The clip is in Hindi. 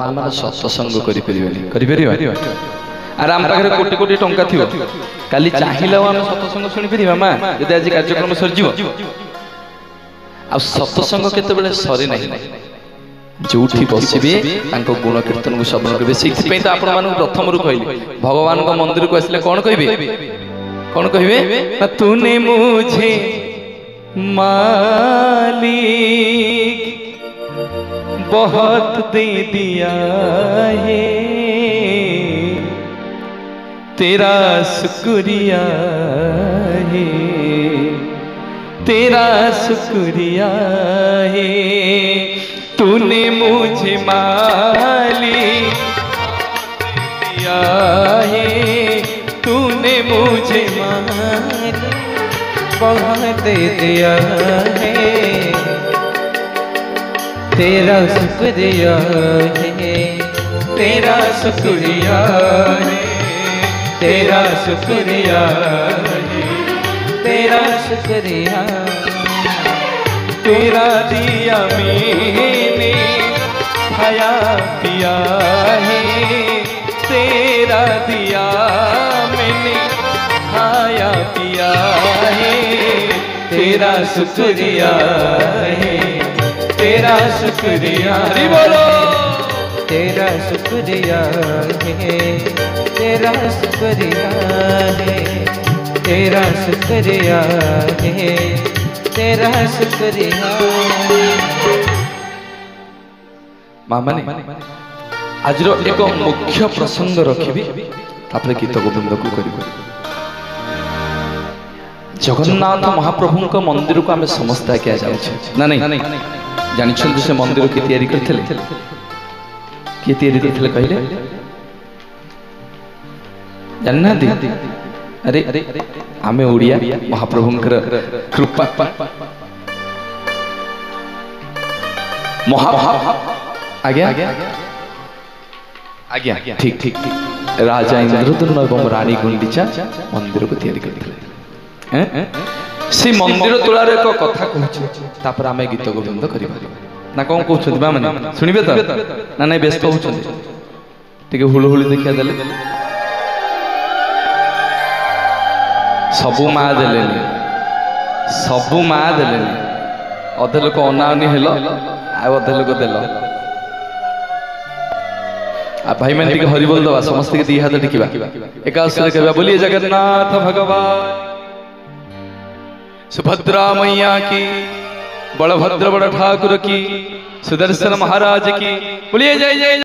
माँ मान सत्संग करिपरिबा आर आम पाखे कोटी कोटी टंका थियो काली चाहिला आम सत्संग शुणी परिबा माँ यदि आज कार्यक्रम सरजिव आ सत्संग केतेबेले सरे नाही जोठी बसिबे तांको गुण कीर्तन को श्रवण करिबे सिक्ति पे तो आपण मानु प्रथम रु कहली भगवान को मंदिर को आसिले कोन कहबे तूने मुझे मालिक बहुत दे दिया है तेरा शुक्रिया है तेरा शुक्रिया है तूने मुझे मालिक दिया है तूने मुझे मालिक बहुत दे दिया है तेरा शुक्रिया है तेरा शुक्रिया है तेरा शुक्रिया है तेरा शुक्रिया तेरा दिया मैंने खाया पिया है तेरा दिया मैंने खाया पिया है तेरा शुक्रिया है तेरा शुक्रिया बोलो तेरा शुक्रिया है तेरा शुक्रिया है तेरा शुक्रिया है तेरा शुक्रिया मामा ने आज एक मुख्य प्रसंग रखी गीत गोविंद को कर जगन्नाथ महाप्रभु मंदिर को आम समस्त आज्ञा जाऊँ ना नहीं जानते से मंदिर किए तैयारी करते कहले जानना अरे आमे ओडिया महाप्रभुंकर कृपा आज्ञा आज्ञा ठीक ठीक राजा इंद्रद्युम्न एवं रानी गुंडीचा मंदिर को तैयारी करते से मंदिर तुलार एक कथा कहूँ आम गीत गोविंद कर ना कौन कहते माने शुणवे तो ना नहीं व्यस्त होती हुलहुली देखा देले सबू माँ देले सबू माँ देले अधे लोक अनावनी हेल अधे लोक देल भाई मैंने हरि बोल दबा समस्त के दी हाथ टिकवा एक बोलिए जगन्नाथ भगवान सुभद्रा मैया की बड़भद्र बड़ ठाकुर की सुदर्शन महाराज की बोलिए जय जय।